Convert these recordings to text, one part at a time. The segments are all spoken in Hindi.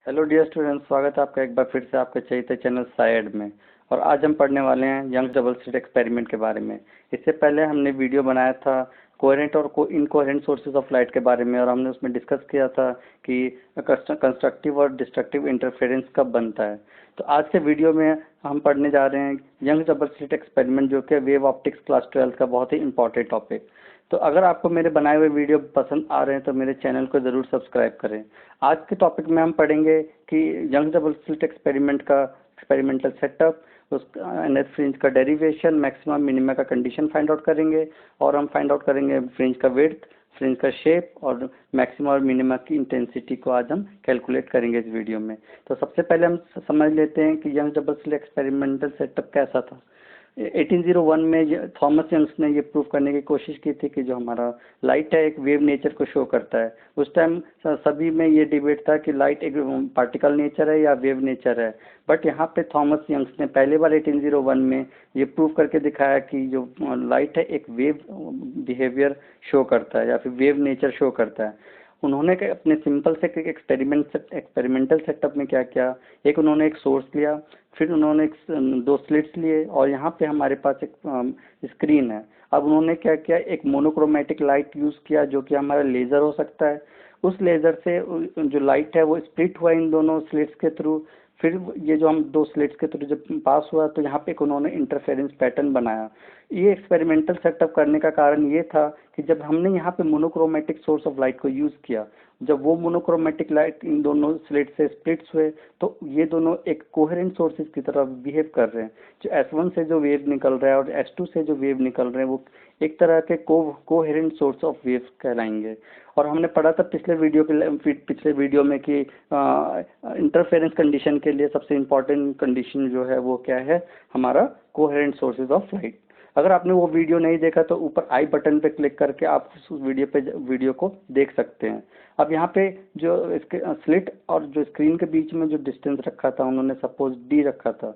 हेलो डियर स्टूडेंट्स, स्वागत है आपका एक बार फिर से आपके चैते चैनल साइड में। और आज हम पढ़ने वाले हैं यंग डबल स्लिट एक्सपेरिमेंट के बारे में। इससे पहले हमने वीडियो बनाया था कोहेरेंट और इनकोहेरेंट सोर्सेज ऑफ लाइट के बारे में, और हमने उसमें डिस्कस किया था कि कंस्ट्रक्टिव और डिस्ट्रक्टिव इंटरफेरेंस कब बनता है। तो आज के वीडियो में हम पढ़ने जा रहे हैं यंग डबल स्लिट एक्सपेरिमेंट, जो कि वेव ऑप्टिक्स क्लास 12 का बहुत ही इंपॉर्टेंट टॉपिक। तो अगर आपको मेरे बनाए हुए वीडियो पसंद आ रहे हैं तो मेरे चैनल को ज़रूर सब्सक्राइब करें। आज के टॉपिक में हम पढ़ेंगे कि यंग डबल स्लिट एक्सपेरिमेंट का एक्सपेरिमेंटल सेटअप, उसका एनएस फ्रिंज का डेरिवेशन, मैक्सिमम मिनिमा का कंडीशन फाइंड आउट करेंगे, और हम फाइंड आउट करेंगे फ्रिंज का विड्थ, फ्रिंज का शेप और मैक्सिमम और मिनिमा की इंटेंसिटी को आज हम कैलकुलेट करेंगे इस वीडियो में। तो सबसे पहले हम समझ लेते हैं कि young double slit experimental setup कैसा था। 1801 में थॉमस यंग्स ने ये प्रूव करने की कोशिश की थी कि जो हमारा लाइट है एक वेव नेचर को शो करता है। उस टाइम सभी में ये डिबेट था कि लाइट एक पार्टिकल नेचर है या वेव नेचर है, बट यहाँ पे थॉमस यंग्स ने पहली बार 1801 में ये प्रूव करके दिखाया कि जो लाइट है एक वेव बिहेवियर शो करता है या फिर वेव नेचर शो करता है। उन्होंने अपने सिंपल से एक्सपेरिमेंटल सेटअप में क्या किया, एक उन्होंने एक सोर्स लिया, फिर उन्होंने दो स्लिट्स लिए, और यहाँ पे हमारे पास एक स्क्रीन है। अब उन्होंने क्या किया, एक मोनोक्रोमेटिक लाइट यूज़ किया जो कि हमारा लेज़र हो सकता है। उस लेज़र से जो लाइट है वो स्प्लिट हुआ इन दोनों स्लिट्स के थ्रू। फिर ये जो हम दो स्लिट्स के थ्रू जब पास हुआ तो यहाँ पे एक उन्होंने इंटरफेरेंस पैटर्न बनाया। ये एक्सपेरिमेंटल सेटअप करने का कारण ये था कि जब हमने यहाँ पे मोनोक्रोमेटिक सोर्स ऑफ लाइट को यूज़ किया, जब वो मोनोक्रोमेटिक लाइट इन दोनों स्लिट से स्प्लिट्स हुए तो ये दोनों एक कोहेरेंट सोर्सेज की तरह बिहेव कर रहे हैं। जो S1 से जो वेव निकल रहा है और S2 से जो वेव निकल रहे हैं वो एक तरह के कोहेरेंट सोर्स ऑफ वेव कहलाएंगे। और हमने पढ़ा था पिछले वीडियो में कि इंटरफेरेंस कंडीशन के लिए सबसे इम्पोर्टेंट कंडीशन जो है वो क्या है, हमारा कोहेरेंट सोर्सेज ऑफ लाइट। अगर आपने वो वीडियो नहीं देखा तो ऊपर आई बटन पे क्लिक करके आप उस वीडियो को देख सकते हैं। अब यहाँ पे जो इसके स्लिट और जो स्क्रीन के बीच में जो डिस्टेंस रखा था उन्होंने सपोज डी रखा था।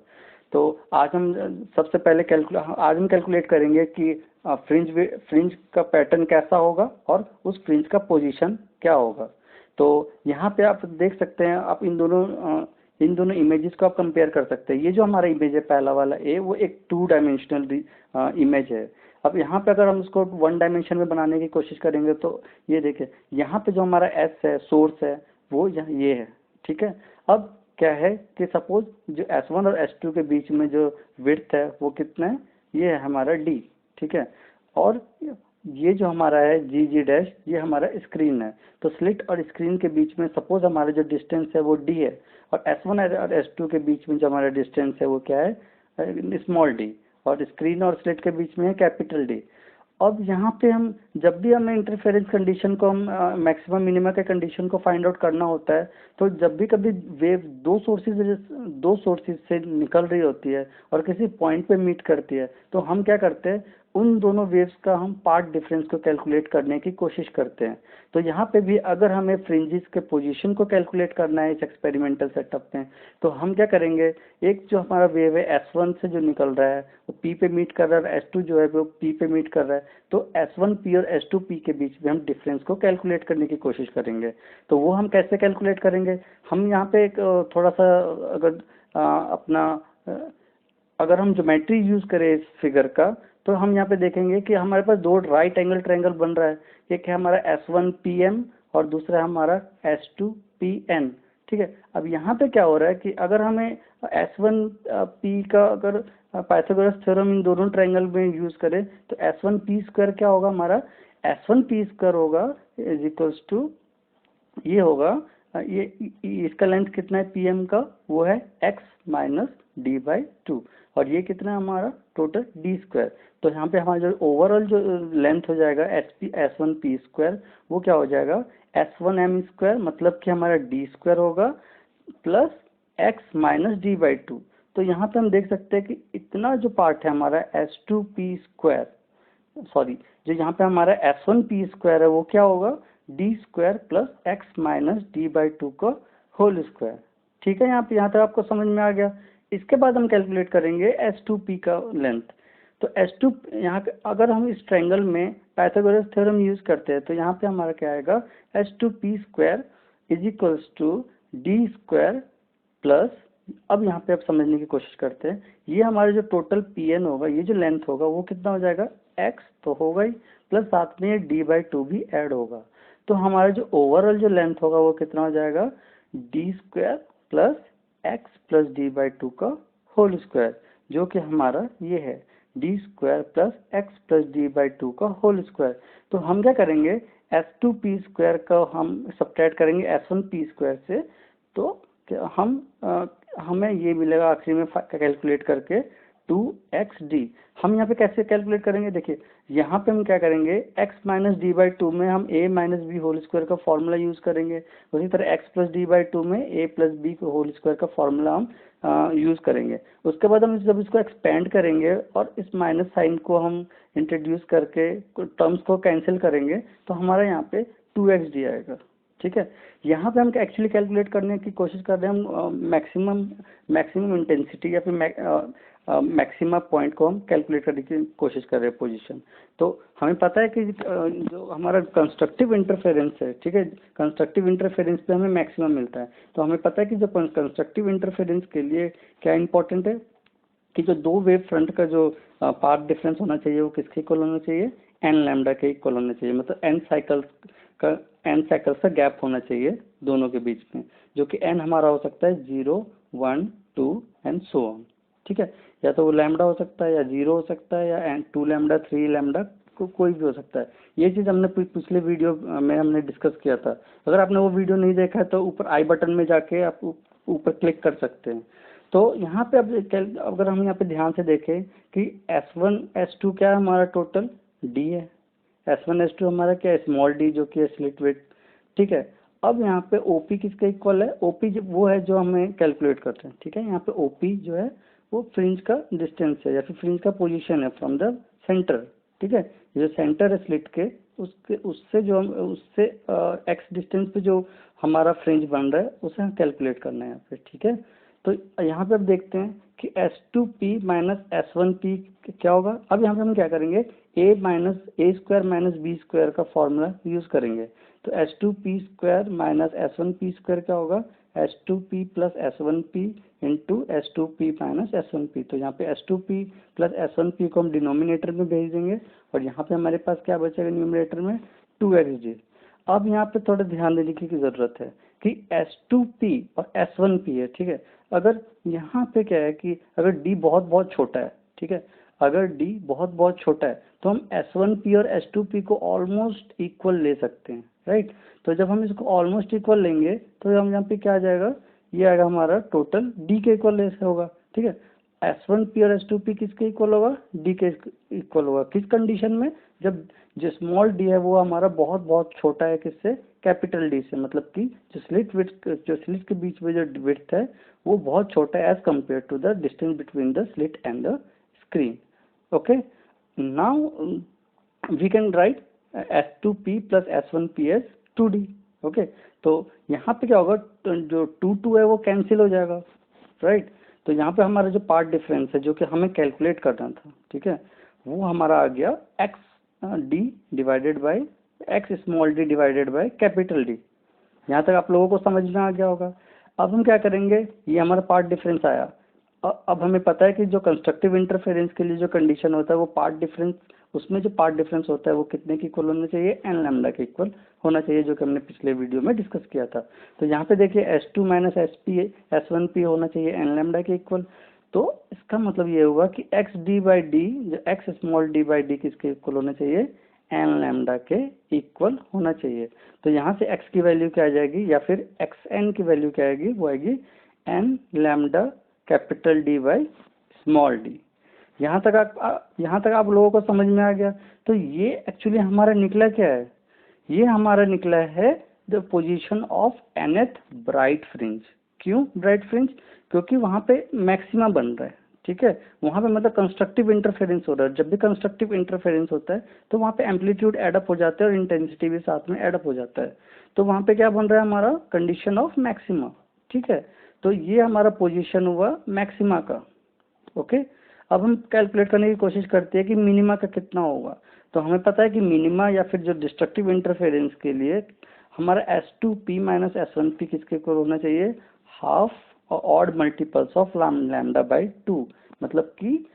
तो आज हम सबसे पहले कैलकुलेट करेंगे कि फ्रिंज का पैटर्न कैसा होगा और उस फ्रिंज का पोजीशन क्या होगा। तो यहाँ पे आप देख सकते हैं, आप इन दोनों इमेजेस को आप कंपेयर कर सकते हैं। ये जो हमारा इमेज है पहला वाला ए, वो एक 2 डायमेंशनल इमेज है। अब यहाँ पे अगर हम उसको 1 डायमेंशन में बनाने की कोशिश करेंगे तो ये देखिए, यहाँ पे जो हमारा एस है, सोर्स है, वो ये है, ठीक है। अब क्या है कि सपोज जो S1 और S2 के बीच में जो विड्थ है वो कितना है, ये है हमारा डी, ठीक है। और ये जो हमारा है जी डैश, ये हमारा स्क्रीन है। तो स्लिट और स्क्रीन के बीच में सपोज हमारा जो डिस्टेंस है वो डी है, और S1 और S2 के बीच में जो हमारा डिस्टेंस है वो क्या है, स्मॉल डी, और स्क्रीन और स्लिट के बीच में है कैपिटल डी। अब यहाँ पे हम जब भी हमें इंटरफेरेंस कंडीशन को हम मैक्सिमम मिनिमा के कंडीशन को फाइंड आउट करना होता है, तो जब भी कभी वेव दो सोर्सेज से निकल रही होती है और किसी पॉइंट पे मीट करती है, तो हम क्या करते हैं, उन दोनों वेव्स का हम पाथ डिफरेंस को कैलकुलेट करने की कोशिश करते हैं। तो यहाँ पे भी अगर हमें फ्रिंजेस के पोजीशन को कैलकुलेट करना है इस एक्सपेरिमेंटल सेटअप में, तो हम क्या करेंगे, एक जो हमारा वेव है S1 से जो निकल रहा है वो P पे मीट कर रहा है, और S2 जो है वो P पे मीट कर रहा है। तो S1P और S2P के बीच में हम डिफरेंस को कैलकुलेट करने की कोशिश करेंगे। तो वो हम कैसे कैलकुलेट करेंगे, हम यहाँ पे एक थोड़ा सा अगर अपना अगर हम ज्योमेट्री यूज करें इस फिगर का, तो हम यहाँ पे देखेंगे कि हमारे पास दो राइट एंगल ट्रायंगल बन रहा है। एक है हमारा S1PM और दूसरा है हमारा S2PN, ठीक है। अब यहाँ पे क्या हो रहा है कि अगर हमें S1P का अगर पाइथागोरस थ्योरम इन दोनों ट्रायंगल में यूज करें तो S1P स्क्वायर क्या होगा, हमारा S1P स्क्वायर होगा इज इक्वल्स टू, ये होगा ये इसका लेंथ कितना है PM का, वो है x माइनस d/2, और ये कितना है हमारा टोटल d स्क्वायर। तो यहाँ पे हमारा जो ओवरऑल जो लेंथ हो जाएगा S1P स्क्वायर, वो क्या हो जाएगा S1M स्क्वायर, मतलब कि हमारा d स्क्वायर होगा प्लस x माइनस d/2। तो यहाँ पे हम देख सकते हैं कि इतना जो पार्ट है हमारा S2P स्क्वायर, सॉरी जो यहाँ पे हमारा S1P स्क्वायर है वो क्या होगा D square plus x minus d/2 का होल स्क्वायर, ठीक है। यहाँ तक आपको समझ में आ गया। इसके बाद हम कैलकुलेट करेंगे S2P का लेंथ। तो S2 यहाँ अगर हम इस ट्रायंगल में पाइथागोरस थ्योरम यूज करते हैं तो यहाँ पे हमारा क्या आएगा, S2P square is equals to d square plus, अब यहाँ पे आप समझने की कोशिश करते हैं, ये हमारा जो टोटल पी एन होगा, ये जो लेंथ होगा वो कितना हो जाएगा, एक्स तो होगा ही, प्लस साथ में ये d/2 भी ऐड होगा। तो हमारा जो ओवरऑल जो लेंथ होगा वो कितना हो जाएगा, D square plus x plus d/2 का होल स्क्वायर, जो कि हमारा ये है D square plus x plus d/2 का होल स्क्वायर। तो हम क्या करेंगे, s2p स्क्वायर का हम सब्ट्रैक्ट करेंगे s1p स्क्वायर से, तो हमें ये मिलेगा आखिरी में कैलकुलेट करके 2xd। हम यहाँ पे कैसे कैलकुलेट करेंगे, देखिए यहाँ पे हम क्या करेंगे, x माइनस d/2 में हम a minus b whole square का फॉर्मूला यूज करेंगे, उसी तरह x प्लस d/2 में a plus b whole square का फॉर्मूला हम यूज करेंगे। उसके बाद हम जब इसको एक्सपेंड करेंगे और इस माइनस साइन को हम इंट्रोड्यूस करके टर्म्स को कैंसिल करेंगे, तो हमारा यहाँ पे 2xd आएगा। ठीक है, यहाँ पे हम एक्चुअली कैलकुलेट करने की कोशिश कर रहे हैं, हम मैक्सिमम इंटेंसिटी या फिर मैक्सिमम पॉइंट को हम कैलकुलेट करने की कोशिश कर रहे हैं पोजीशन। तो हमें पता है कि जो हमारा कंस्ट्रक्टिव इंटरफेरेंस है, ठीक है, कंस्ट्रक्टिव इंटरफेरेंस पे हमें मैक्सिमम मिलता है। तो हमें पता है कि जो कंस्ट्रक्टिव इंटरफेरेंस के लिए क्या इंपॉर्टेंट है कि जो दो वेव फ्रंट का जो पाथ डिफरेंस होना चाहिए वो किसके इक्वल होना चाहिए, एन लैम्डा के इक्वल होना चाहिए, मतलब एन साइकिल्स का गैप होना चाहिए दोनों के बीच में, जो कि एन हमारा हो सकता है 0, 1, 2 एंड सो ऑन। ठीक है, या तो वो लैम्डा हो सकता है, या 0 हो सकता है, या 2 लैम्डा, 3 लैम्डा, कोई भी हो सकता है। ये चीज़ हमने पिछले वीडियो में हमने डिस्कस किया था। अगर आपने वो वीडियो नहीं देखा है तो ऊपर आई बटन में जाके आप ऊपर क्लिक कर सकते हैं। तो यहाँ पे अब अगर हम यहाँ पे ध्यान से देखें कि S1 S2 क्या है हमारा टोटल D है, S1 S2 हमारा क्या है, स्मॉल d जो कि है स्लिट विड्थ। ठीक है, अब यहाँ पे OP किसके इक्वल है, OP वो है जो हमें कैलकुलेट करते हैं। ठीक है, यहाँ पे OP जो है वो फ्रिंज का डिस्टेंस है या फिर फ्रिंज का पोजीशन है फ्रॉम द सेंटर। ठीक है, जो सेंटर है स्लिट के उससे एक्स डिस्टेंस पे जो हमारा फ्रिंज बन रहा है उसे हम कैलकुलेट करना है यहाँ पे। ठीक है, तो यहाँ पे अब देखते हैं कि S2p माइनस S1p क्या होगा। अब यहाँ पे हम क्या करेंगे, a square minus b square का फॉर्मूला यूज करेंगे। तो S2p square minus S1p square क्या होगा, S2p plus S1p into S2p minus S1p। तो यहाँ पे S2p प्लस S1p को हम डिनोमिनेटर में भेज देंगे और यहाँ पे हमारे पास क्या बचेगा न्यूमरेटर में, 2xd। अब यहाँ पे थोड़ा ध्यान देने की जरूरत है कि S2p और S1p है। ठीक है, अगर यहाँ पे क्या है कि अगर d बहुत बहुत छोटा है, ठीक है, अगर d बहुत बहुत छोटा है तो हम S1p और S2p को ऑलमोस्ट इक्वल ले सकते हैं, राइट। तो जब हम इसको ऑलमोस्ट इक्वल लेंगे तो हम यहाँ पे क्या आ जाएगा, ये आएगा हमारा टोटल d के इक्वल ऐसे होगा। ठीक है, S1p और S2p किसके इक्वल होगा, d के इक्वल होगा। किस कंडीशन में, जब जो स्मॉल d है वो हमारा बहुत बहुत छोटा है किससे, कैपिटल D से, मतलब कि जो स्लिट के बीच में जो विड्थ है वो बहुत छोटा है as compare to the distance between the slit and the screen. Okay, now we can write S2p plus S1p as 2d। Okay, तो यहाँ पे क्या होगा, जो 2 है वो कैंसिल हो जाएगा, राइट। तो यहाँ पे हमारा जो पार्ट डिफरेंस है जो कि हमें कैलकुलेट करना था, ठीक है, वो हमारा आ गया XD divided by x small d divided by capital D। यहाँ तक आप लोगों को समझ में आ गया होगा। अब हम क्या करेंगे, ये हमारा पार्ट डिफरेंस आया। अब हमें पता है कि जो कंस्ट्रक्टिव इंटरफेरेंस के लिए जो कंडीशन होता है वो पार्ट डिफरेंस, उसमें जो पार्ट डिफरेंस होता है वो कितने के इक्वल होना चाहिए, एन लैम्डा के इक्वल होना चाहिए, जो कि हमने पिछले वीडियो में डिस्कस किया था। तो यहाँ पे देखिए S2 माइनस S1p होना चाहिए एन लैम्डा के इक्वल। तो इसका मतलब ये होगा कि XD/D, जो एक्स स्मॉल d/d किसके इक्वल होना चाहिए, एन लैम्डा के इक्वल होना चाहिए। तो यहाँ से x की वैल्यू क्या आ जाएगी, या फिर xn की वैल्यू क्या आएगी, वो आएगी n lambda capital D by small d। यहाँ तक आप लोगों को समझ में आ गया। तो ये एक्चुअली हमारा निकला क्या है, ये हमारा निकला है the position of nth bright fringe. क्यों ब्राइट फ्रिंज, क्योंकि वहाँ पे मैक्सिमा बन रहा है। ठीक है, वहाँ पे मतलब कंस्ट्रक्टिव इंटरफेरेंस हो रहा है। जब भी कंस्ट्रक्टिव इंटरफेरेंस होता है तो वहाँ पे एम्पलीट्यूड एडअप हो जाता है और इंटेंसिटी भी साथ में एडअप हो जाता है। तो वहाँ पे क्या बन रहा है हमारा, कंडीशन ऑफ मैक्सिमा। ठीक है, तो ये हमारा पोजीशन हुआ मैक्सिमा का। ओके, अब हम कैलकुलेट करने की कोशिश करते हैं कि मिनिमा का कितना होगा। तो हमें पता है कि मिनिमा या फिर जो डिस्ट्रक्टिव इंटरफेरेंस के लिए हमारा S2P माइनस S1P किसके इक्वल होना चाहिए, हाफ और odd multiples of lambda by 2, मतलब कि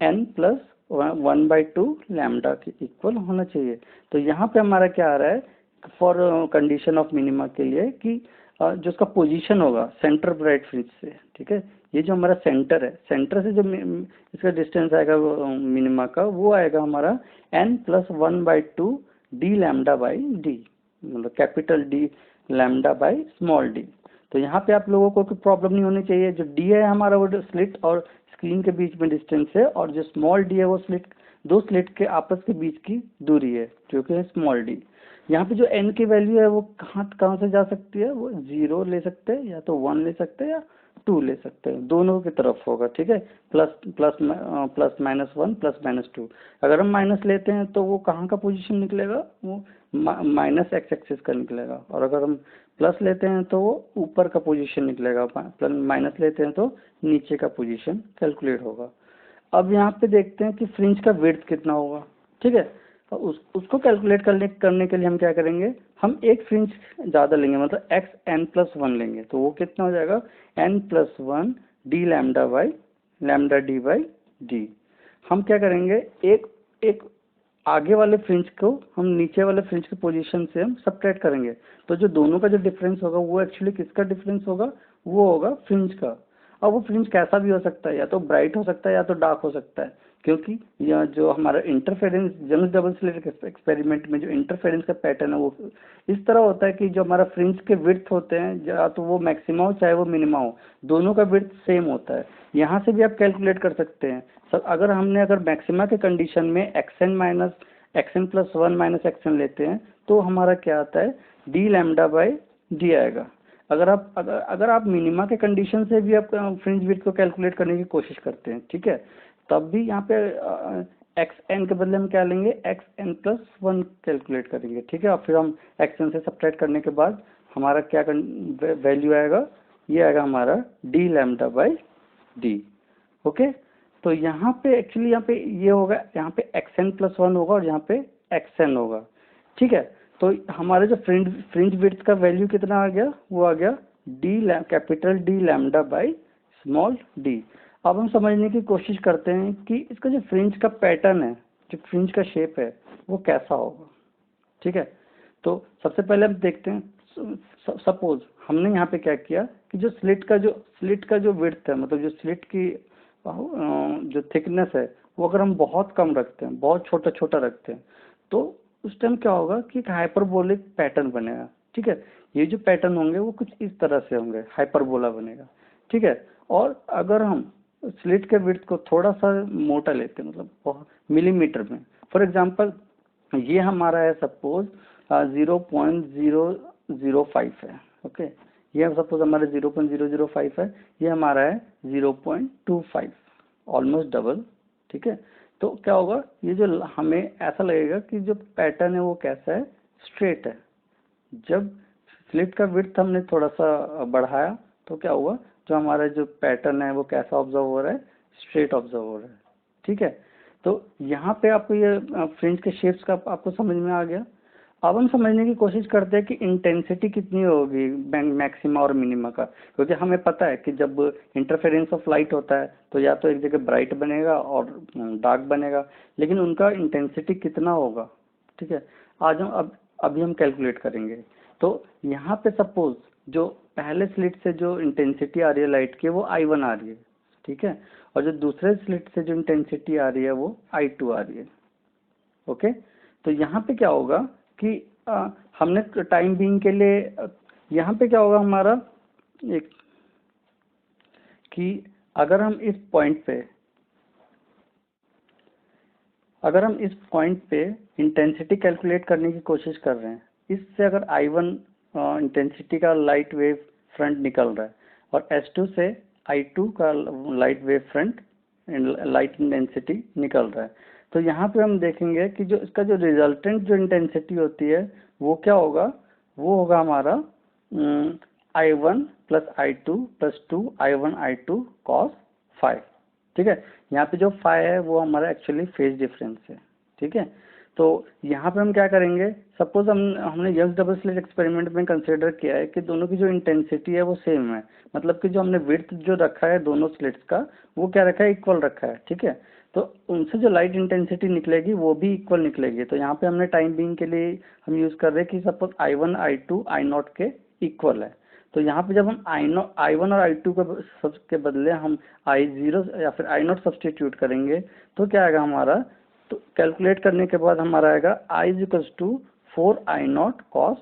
n प्लस 1/2 लैम्डा के इक्वल होना चाहिए। तो यहाँ पे हमारा क्या आ रहा है फॉर कंडीशन ऑफ मिनिमा के लिए कि जो उसका पोजीशन होगा सेंटर ब्राइट फ्रिंज से, ठीक है, ये जो हमारा सेंटर है, सेंटर से जो इसका डिस्टेंस आएगा मिनिमा का, वो आएगा हमारा n plus 1/2 D lambda by D, मतलब capital D lambda by small D. तो यहाँ पे आप लोगों को कोई प्रॉब्लम नहीं होनी चाहिए। जो डी है हमारा वो स्लिट और स्क्रीन के बीच में डिस्टेंस है, और जो स्मॉल डी है वो दो स्लिट के आपस के बीच की दूरी है जो कि है स्मॉल डी। यहाँ पे जो n की वैल्यू है वो कहाँ कहाँ से जा सकती है, वो 0 ले सकते हैं, या तो 1 ले सकते हैं, या 2 ले सकते हैं, दोनों की तरफ होगा, ठीक है। Plus plus plus -1 plus -2। अगर हम माइनस लेते हैं तो वो कहाँ का पोजीशन निकलेगा, वो माइनस एक्स एक्सिस का निकलेगा, और अगर हम प्लस लेते हैं तो वो ऊपर का पोजीशन निकलेगा, प्लस माइनस लेते हैं तो नीचे का पोजीशन कैलकुलेट होगा। अब यहाँ पे देखते हैं कि फ्रिंज का विड्थ कितना होगा, ठीक है। तो उसको कैलकुलेट करने के लिए हम क्या करेंगे, हम एक फ्रिंज ज़्यादा लेंगे, मतलब xn+1 लेंगे, तो वो कितना हो जाएगा n+1 D lambda by lambda D by D. हम क्या करेंगे, एक एक आगे वाले फ्रिंज को हम नीचे वाले फ्रिंज की पोजीशन से हम सबट्रैक्ट करेंगे, तो जो दोनों का जो डिफरेंस होगा वो एक्चुअली किसका डिफरेंस होगा, वो होगा फ्रिंज का। अब वो फ्रिंज कैसा भी हो सकता है, या तो ब्राइट हो सकता है या तो डार्क हो सकता है, क्योंकि यह जो हमारा इंटरफेरेंस जन्स डबल स्लिट एक्सपेरिमेंट में जो इंटरफेरेंस का पैटर्न है वो इस तरह होता है कि जो हमारा फ्रिंज के विड्थ होते हैं, या तो वो मैक्सिमा हो चाहे वो मिनिमा हो, दोनों का विड्थ सेम होता है। यहाँ से भी आप कैलकुलेट कर सकते हैं सर। अगर मैक्सिमा के कंडीशन में xn+1 माइनस xn लेते हैं तो हमारा क्या आता है, डी लैम्डा बाई डी आएगा। अगर आप मिनिमा के कंडीशन से भी आप फ्रिंज विड्थ को कैलकुलेट करने की कोशिश करते हैं, ठीक है, तब भी यहाँ पे xn के बदले हम क्या लेंगे, xn+1 कैलकुलेट करेंगे, ठीक है। और फिर हम xn से सब्ट्रैक्ट करने के बाद हमारा क्या वैल्यू आएगा, ये आएगा हमारा D lambda by D. Okay, तो यहाँ पे एक्चुअली यहाँ पे ये होगा, यहाँ पे xn+1 होगा और यहाँ पे xn होगा, ठीक है। तो हमारे जो फ्रिंज विड्थ का वैल्यू कितना आ गया, वो आ गया capital D lambda by small D. अब हम समझने की कोशिश करते हैं कि इसका जो फ्रिंज का पैटर्न है, जो फ्रिंज का शेप है, वो कैसा होगा, ठीक है। तो सबसे पहले हम देखते हैं, सपोज हमने यहाँ पे क्या किया कि जो स्लिट का जो विड्थ है, मतलब जो स्लिट की जो थिकनेस है, वो अगर हम बहुत कम रखते हैं, बहुत छोटा छोटा रखते हैं, तो उस टाइम क्या होगा कि एक हाइपरबोलिक पैटर्न बनेगा, ठीक है। ये जो पैटर्न होंगे वो कुछ इस तरह से होंगे, हाइपरबोला बनेगा, ठीक है। और अगर हम स्लिट के विड्थ को थोड़ा सा मोटा लेते हैं, मतलब बहुत मिलीमीटर में, फॉर एग्जांपल ये हमारा है सपोज 0.005 है, ओके, ये सपोज हमारा 0.005 है, ये हमारा है 0.25, ऑलमोस्ट डबल, ठीक है। तो क्या होगा, ये जो हमें ऐसा लगेगा कि जो पैटर्न है वो कैसा है, स्ट्रेट है। जब स्लिट का विड्थ हमने थोड़ा सा बढ़ाया तो क्या हुआ, जो हमारा जो पैटर्न है वो कैसा ऑब्जर्व हो रहा है, स्ट्रेट ऑब्जर्व हो रहा है, ठीक है। तो यहाँ पे आपको ये फ्रिंज के शेप्स का आपको समझ में आ गया। अब हम समझने की कोशिश करते हैं कि इंटेंसिटी कितनी होगी मैक्सिमा और मिनिमा का, क्योंकि हमें पता है कि जब इंटरफेरेंस ऑफ लाइट होता है तो या तो एक जगह ब्राइट बनेगा और डार्क बनेगा, लेकिन उनका इंटेंसिटी कितना होगा, ठीक है, आज हम अभी हम कैलकुलेट करेंगे। तो यहाँ पे सपोज जो पहले स्लिट से जो इंटेंसिटी आ रही है लाइट की, वो I1 आ रही है, ठीक है, और जो दूसरे स्लिट से जो इंटेंसिटी आ रही है वो I2 आ रही है, ओके। तो यहाँ पे क्या होगा कि हमने टाइम बीइंग के लिए यहाँ पे क्या होगा हमारा एक, कि अगर हम इस पॉइंट पे इंटेंसिटी कैलकुलेट करने की कोशिश कर रहे हैं, इससे अगर I1 इंटेंसिटी का लाइट वेव फ्रंट निकल रहा है और S2 से I2 का light wave front light intensity निकल रहा है, तो यहाँ पे हम देखेंगे कि जो इसका जो रिजल्टेंट जो इंटेंसिटी होती है वो क्या होगा, वो होगा हमारा I1 plus I2 plus 2 I1 I2 cos phi, ठीक है। यहाँ पे जो फाई है वो हमारा एक्चुअली फेज डिफरेंस है, ठीक है। तो यहाँ पे हम क्या करेंगे, सपोज हमने यंग्स डबल स्लिट एक्सपेरिमेंट में कंसिडर किया है कि दोनों की जो इंटेंसिटी है वो सेम है, मतलब कि जो हमने विड्थ जो रखा है दोनों स्लिट्स का वो क्या रखा है, इक्वल रखा है, ठीक है। तो उनसे जो लाइट इंटेंसिटी निकलेगी वो भी इक्वल निकलेगी। तो यहाँ पे हमने टाइम बीइंग के लिए हम यूज कर रहे हैं कि सपोज I1 I2 I0 के इक्वल है। तो यहाँ पे जब हम I1 और I2 के बदले हम I0 या फिर I0 सब्सटीट्यूट करेंगे तो क्या आएगा हमारा, तो कैलकुलेट करने के बाद हमारा आएगा I equals to 4I0 cos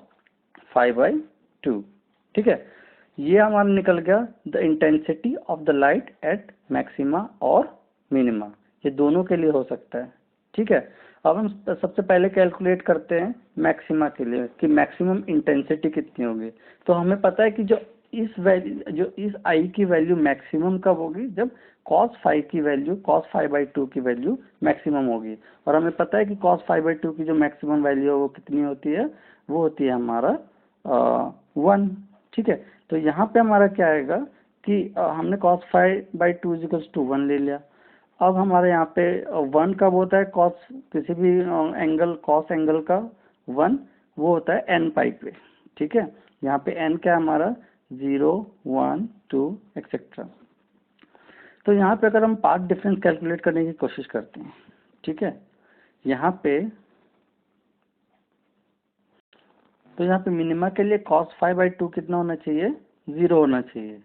5/2, ठीक है। ये हमारा निकल गया the intensity of the light at maxima और मिनिमा, ये दोनों के लिए हो सकता है, ठीक है। अब हम सबसे पहले कैलकुलेट करते हैं मैक्सिमा के लिए कि मैक्सिमम इंटेंसिटी कितनी होगी। तो हमें पता है कि जो इस I की वैल्यू मैक्सिमम कब होगी, जब cos 5 की वैल्यू cos 5/2 की वैल्यू मैक्सिमम होगी। और हमें पता है कि cos 5/2 की जो मैक्सिमम वैल्यू है वो कितनी होती है, वो होती है हमारा 1, ठीक है। तो यहाँ पे हमारा क्या आएगा कि हमने cos 5/2 इक्वल्स टू 1 ले लिया। अब हमारे यहाँ पे 1 कब होता है, कॉस किसी भी एंगल कॉस एंगल का 1 वो होता है n पाई पे, ठीक है। यहाँ पे n क्या है हमारा 0 1 2 एक्सेट्रा। तो यहाँ पे अगर हम पाथ डिफरेंस कैलकुलेट करने की कोशिश करते हैं, ठीक है, यहाँ पे तो यहाँ पे मिनिमा के लिए cos 5/2 कितना होना चाहिए, 0 होना चाहिए,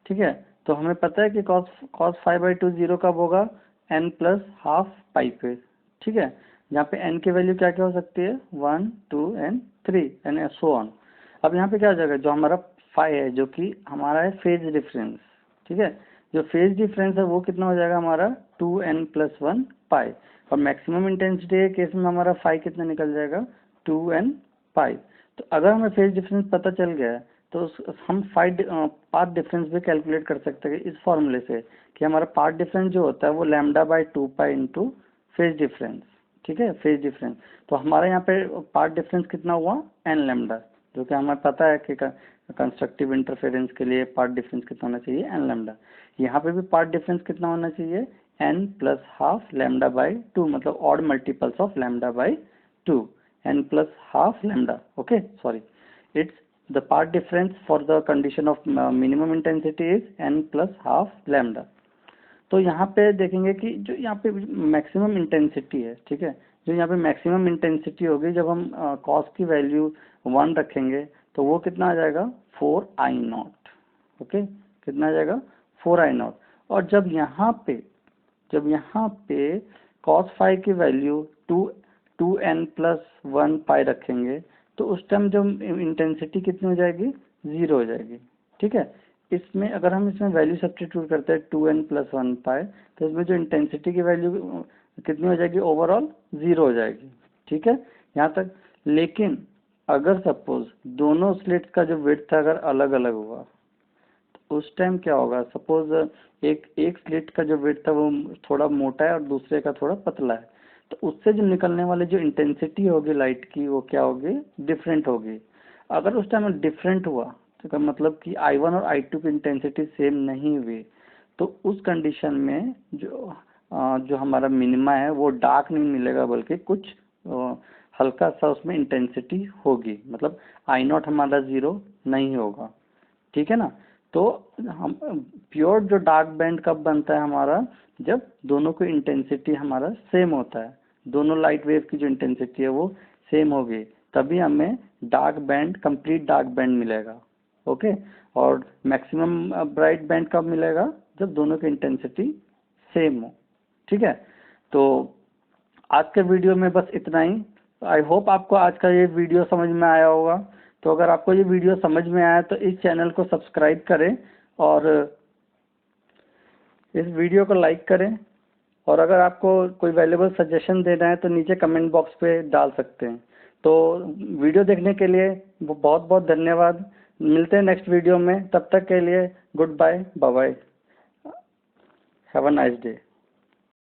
ठीक है। तो हमें पता है कि cos 5/2 0 कब होगा, n प्लस हाफ पाई पे, ठीक है। यहाँ पे n की वैल्यू क्या क्या हो सकती है, 1 2 एंड 3 एंड सो ऑन। अब यहाँ पे क्या हो जाएगा, जो हमारा फाई है जो कि हमारा है फेज डिफरेंस, ठीक है। जो फेज डिफरेंस है वो कितना हो जाएगा हमारा 2n प्लस 1 पाई, और मैक्सिमम इंटेंसिटी के केस में हमारा फाई कितना निकल जाएगा 2n पाई। तो अगर हमें फेज डिफरेंस पता चल गया है तो हम पाथ डिफरेंस भी कैलकुलेट कर सकते हैं इस फॉर्मूले से कि हमारा पाथ डिफरेंस जो होता है वो λ/2 इंटू फेज डिफरेंस, ठीक है, फेज डिफरेंस। तो हमारा यहाँ पे पाथ डिफरेंस कितना हुआ n लैम्डा, जो कि हमें पता है कि कंस्ट्रक्टिव इंटरफेरेंस के लिए पाथ डिफरेंस कितना होना चाहिए n लैम्डा। यहाँ पे भी पाथ डिफरेंस कितना होना चाहिए n प्लस हाफ λ/2, मतलब odd multiples of λ/2, n plus half lambda, okay, sorry, it's the path difference for the condition of minimum intensity is n plus half lambda। तो यहाँ पे देखेंगे कि जो यहाँ पे मैक्सिमम इंटेंसिटी है, ठीक है, जो यहाँ पे मैक्सिमम इंटेंसिटी होगी जब हम cos की वैल्यू 1 रखेंगे तो वो कितना आ जाएगा 4I0, ओके, कितना आ जाएगा 4I0। और जब यहाँ पे cos 5 की वैल्यू 2n प्लस 1 पाई रखेंगे तो उस टाइम जो इंटेंसिटी कितनी हो जाएगी 0 हो जाएगी, ठीक है। इसमें अगर हम इसमें वैल्यू सब्स्टिट्यूट करते हैं 2n प्लस 1 पाई तो इसमें जो इंटेंसिटी की वैल्यू कितनी हो जाएगी, ओवरऑल 0 हो जाएगी, ठीक है, यहाँ तक। लेकिन अगर सपोज दोनों स्लिट्स का जो विड्थ अगर अलग अलग हुआ तो उस टाइम क्या होगा, सपोज एक स्लिट का जो विड्थ है वो थोड़ा मोटा है और दूसरे का थोड़ा पतला है, तो उससे जो निकलने वाली जो इंटेंसिटी होगी लाइट की वो क्या होगी, डिफरेंट होगी। अगर उस टाइम डिफरेंट हुआ तो मतलब कि I1 और I2 की इंटेंसिटी सेम नहीं हुई तो उस कंडीशन में जो हमारा मिनिमा है वो डार्क नहीं मिलेगा बल्कि कुछ हल्का सा उसमें इंटेंसिटी होगी, मतलब I0 हमारा 0 नहीं होगा, ठीक है ना। तो हम प्योर जो डार्क बैंड कब बनता है हमारा, जब दोनों की इंटेंसिटी हमारा सेम होता है, दोनों लाइट वेव की जो इंटेंसिटी है वो सेम होगी, तभी हमें dark band, complete dark band मिलेगा, ओके। और मैक्सिमम ब्राइट बैंड कब मिलेगा, जब दोनों की इंटेंसिटी सेम हो, ठीक है। तो आज के वीडियो में बस इतना ही। आई होप आपको आज का ये वीडियो समझ में आया होगा। तो अगर आपको ये वीडियो समझ में आया तो इस चैनल को सब्सक्राइब करें और इस वीडियो को लाइक करें, और अगर आपको कोई वैल्यूबल सजेशन देना है तो नीचे कमेंट बॉक्स पे डाल सकते हैं। तो वीडियो देखने के लिए बहुत बहुत धन्यवाद। मिलते हैं नेक्स्ट वीडियो में, तब तक के लिए goodbye, bye bye, have a nice day.